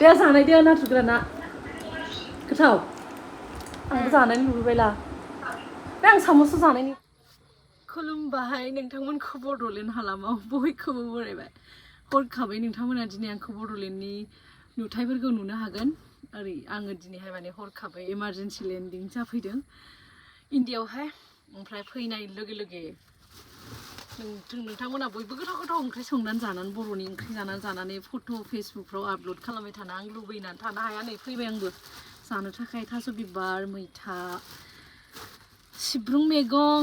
दे जानाय दे नाथुर गोराना गोथाव आंबो जानानै लुबैबायला बे आं साम'सो जानायनि खुलुमबाय नोंथांमोनखौ बड'लेण्ड हालामाव बयखौबो बरायबाय हरखाबै नोंथांमोना दिनै आंखौ बड'लेण्डनि नुथायफोरखौ नुनो हागोन ओरै आङो दिनैहाय माने हरखाबै इमारजेन्सि लेन्डिं जाफैदों इन्डियायावहाय ओमफ्राय फैनाय लोगो लोगो नोंथांमोना बयबो गोथाव गोथाव ओंख्रि संनानै जानानै बर'नि ओंख्रि जानानै फट' फेसबुकफ्राव आपल'ड खालामबाय थानो आं लुबैनानै थानो हाया नै फैबाय आंबो जानो थाखाय थास' बिबार मैथा सिब्रुं मैगं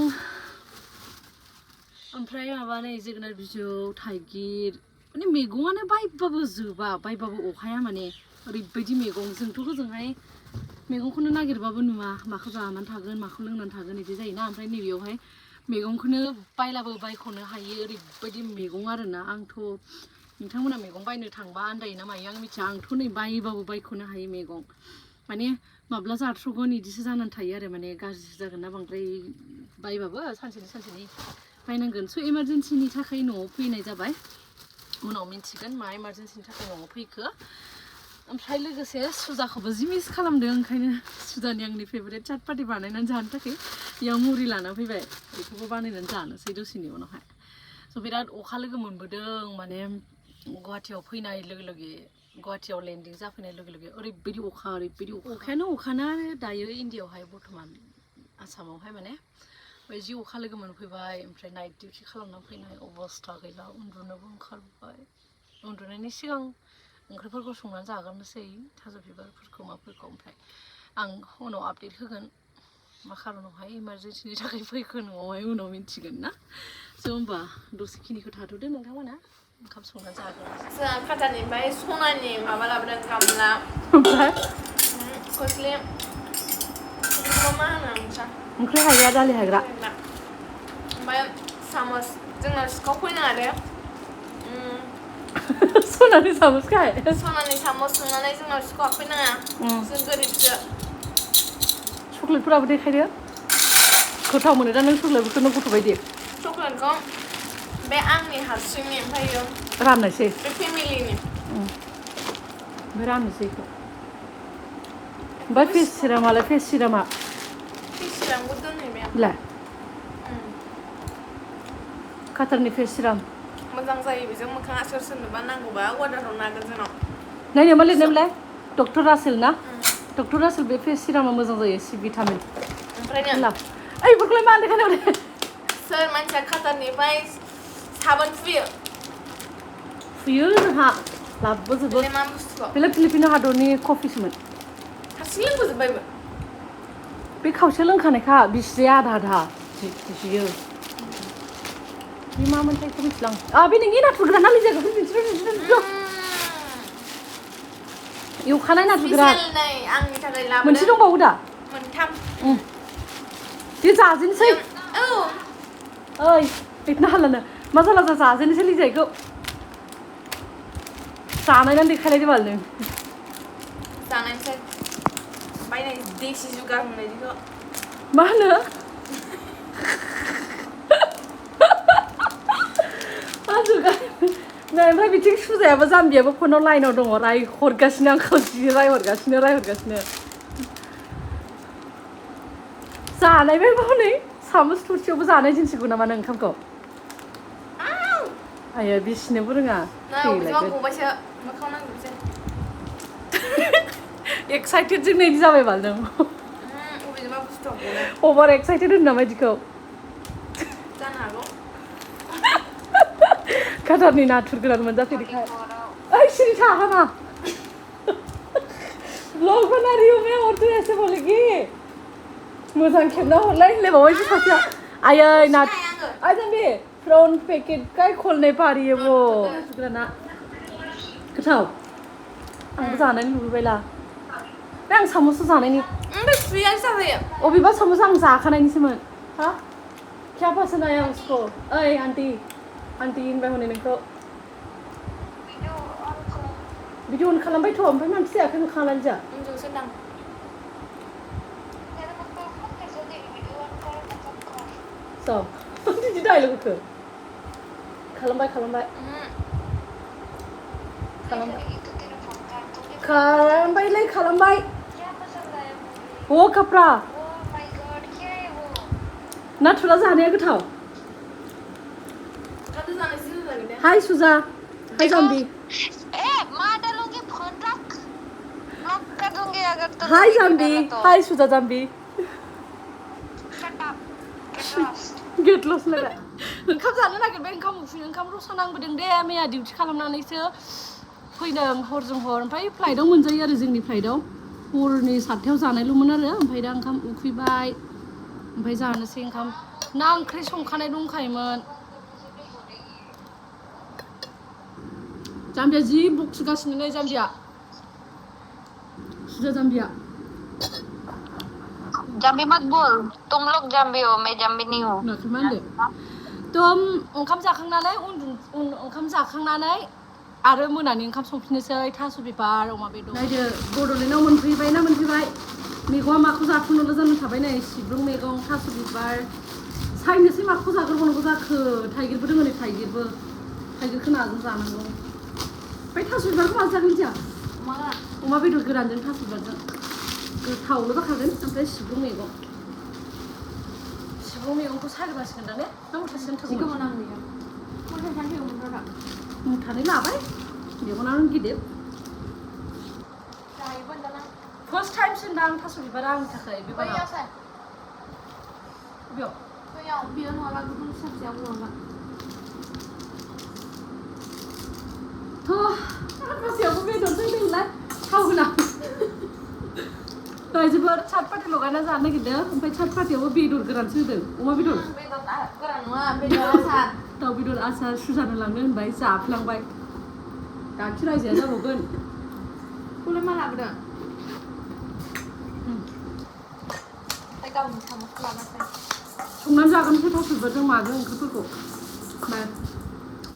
ओमफ्राय माबा नै जोगोनार बिजौ थाइगिर माने मैगङानो बायबाबो जोबा बायबाबो अहाया माने ओरैबायदि मैगं जोंथ' हजोंहाय मैगंखौनो नागिरबाबो नुवा माखौ जानानै थागोन माखौ लोंनानै थागोन बिदि जायोना ओमफ्राय नैबेयावहाय मैगंखौनो बायलाबो बायख'नो हायो ओरैबायदि मैगं आरोना आंथ' नोंथांमोना मैगं बायनो थांबा आन्दायो ना मायो आं मिथिया आंथ' नै बायबाबो बायख'नो हायो मैगं माने माब्ला जाथ्र'गोन बिदिसो जानानै थायो आरो माने गाज्रि जागोन ना बांद्राय बायबाबो सानसेनि बायनांगोन स' इमारजेन्सिनि थाखाय न'आव फैनाय जाबाय उनाव मिन्थिगोन मा इमारजेन्सिनि थाखाय न'आव फैखो ओमफ्राय लोगोसे सुजाखौबो जि मिस खालामदों ओंखायनो सुजानि आंनि फेभरेट चाट पार्टि बानायनानै जानो थाखाय बेयाव मुरि लाना फैबाय बेखौबो बानायनानै जानोसै दसेनि उनावहाय स' बिराद अखा लोगो मोनबोदों माने गुवाहाटियाव फैनाय लोगो लोगो गुवाहाटियाव लेन्डिं जाफैनाय लोगो लोगो ओरैबायदि अखायानो अखाना दायो इन्डियायावहाय बर्थमान आसामावहाय माने ओमफ्राय जि अखा लोगो मोनफैबाय ओमफ्राय नाइट डिउटि खालामना फैनाय अबस्था गैला उन्दुनोबो ओंखारबाय उन्दुनायनि सिगां ओंख्रिफोरखौ संनानै जाग्रोनोसै थास' बिबारफोरखौ माफोरखौ ओमफ्राय आं उनाव आपडेट होगोन मा खारनावहाय इमारजेन्सिनि थाखाय फैखो न'आवहाय उनाव मिन्थिगोन ना स' होमबा दसेखिनिखौ थाथ'दो नोंथांमोना ओंखाम संनानै जाग्रोनोसै जोंहा खाटारनिफ्राय सनानि माबा लाबोदों गामला ओमफ्राय खोस्लि मा होनो ओंख्रि हायग्रा दालि हायग्रा ओमफ्राय सामस जोंना सिखाव फैनाङा दे सनानि सामसखाय सनानि सामस सोंनानै जोंनाव सिखाव हाबफैनाङा जों गोरिबसो चक्लेटफोराबो देखायदो गोथाव मोनो दा नों चक्लेटफोरखौनो गथ' बायदि चक्लेटखौ बे आंनि हारसिंनि ओमफ्रायो राननोसै बे फेमिलिनि ओमफ्राय राननोसै बेखौ ओमफ्राय फेस सिरामालाय फेस सिरामा सिरामखौ दोनहैबाय ला खाटारनि फेस सिराम मोजां जायो बेजों मोखाङा सोर सोरनोबा नांगौबा अर्डार हरनो हागोन जोंनाव नायनो मा लिरनायमोनलाय डक्टर रासेल ना डक्टर रासेल बे फेस सिरामा मोजां जायो सि भिटामिन ओमफ्राय ओइ बेफोरखौलाय मानो देखायनांगौ दे सोर मानसिया खाटारनिफ्राय साबोन फुयो जोंहा लाबोजोबो मा बुस्थुखौ बेलाय फिलिपिनो हादरनि कफिसोमोन हारसिं लोंबोजोब्बायबो बे खावसे लोंखानायखा बिसिया आधा जियो बे मा मोनथाय बेखौ मिथिला आं बे नोंनि नाथुर गोराना लिजाखौ दिन्थिदो एवखानाय नाथुर गोरान आंनि थाखाय लाबोदों मोनसे दंबावो दा मोनथाम दे जाजेनसै औ ओइ इतना हालानो मा जाला जाजेनसै लिजायखौ जानायनानै देखायलायदो बाल नों जानायसै बायनाय देसि जुगार होननायनिखौ मा होनो नै ओमफ्राय बिथिं सुजायाबो जाम्बियाबो फनाव लाइनाव दङ रायहरगासिनो आंखौ जि रायहरगासिनो जानायबाय हनै सामस थरसेयावबो जानाय दिन्थिगौ नामा नों ओंखामखौ आयो बिसिनोबो रोङा एक्साइटेड जों नैदि जाबाय बाल नों अभार एक्साइटेड होनो नामा बिदिखौ जानो हागौ खाटारनि नाथुर गोरान मोनजाफेरिखाय ओइ सिरि था हामा ब्लग बना रही हूं मैं और तू ऐसे बोलेगी मोजां खेबना हरलाय होनलायबावबायसो सासेया आयै जाम्बि फ्रन पेकेट काय खोलने पा रही है वो नाथुर गोराना गोथाव आंबो जानानै लुबैबायला बे आं साम'सो जानायनि अबेबा साम'स आं जाखानायनिसोमोन हा क्या पसंद आया उसको ओइ आंटी होनबाय हनै नोंखौ भिडिअ अन खालामबाय थ' ओमफ्राय मानसि जायाखै मोखाङालाय जा सब बिदि डायलग होखो खालामबाय खालामबायलै खालामबाय ओ काप्रा नाथुरा जानाया गोथाव हाय सुजा हाय जाम्बी हाय जाम्बी हाय सुजा जाम्बी गेट लस लगा ओंखाम जानो नागिरबाय ओंखाम उखैनो ओंखाम रसा नांबोदों दे मैया डिउटि खालामनानैसो फैदों हरजों हर ओमफ्राय फ्लाइटआव मोनजायो आरो जोंनि फ्लाइटआव हरनि 7थायाव जानायल'मोन आरो ओमफ्राय दा ओंखाम उखैबाय ओमफ्राय जानोसै ओंखाम ना ओंख्रि संखानाय दंखायोमोन जाम्बिया जि बखिगासिनो नै जाम्बिया सुजा जाम्बिया जाम्बी मत बोल तुम लोग जाम्बी हो मैं जाम्बी नहीं हूँ मा होनदों तुम ओंखाम जाखांनानै ओंखाम जाखांनानै आरो मोनानि ओंखाम संफिननोसै थास' बिबार अमा बेदर नायदो बड'लेण्डआव मोनफैबाय ना मोनफैबाय मैगङा माखौ जाथ'नोल' जाना थाबाय नै सिब्रुं मैगं थास' बिबार सायनोसै माखौ जाग्रोबावनांगौ जाखो थाइगिरबो दङ नै थाइगिरखौ नाजों जानांगौ ओमफ्राय थास' बिबारखौ माजों जागोन मिथिया अमा बेदर गोरानजों थास' बिबारजों गोथावल' जाखागोन ओमफ्राय सिब्रुं मैगंखौ सायग्रोनांसिगोन दा ने ना मुथासेनो थोगौमोन मुथानै लाबाय मेगनानो गिदिर फार्स्ट टाइम सोंदां थास' बिबारा आंनि थाखाय बेयाव नङाबा गुबुन सासेयाव नङाबा गासैयावबो बेदर होदोंलाय थाव गोनां जोबोर सातपाति लगायना जानो नागिरदों ओमफ्राय सातपातियावबो बेदर गोरानसो होदों अमा बेदर गोरान नङा बेदर आसार दाउ बेदर आसार सुजानो लांनो होनबाय जाफ्लांबाय गाखिर रायजाया जाबावगोन खौलाय मा लाबोदों संनानै जागोनसै थास' बिबारजों माजों ओंख्रिफोरखौ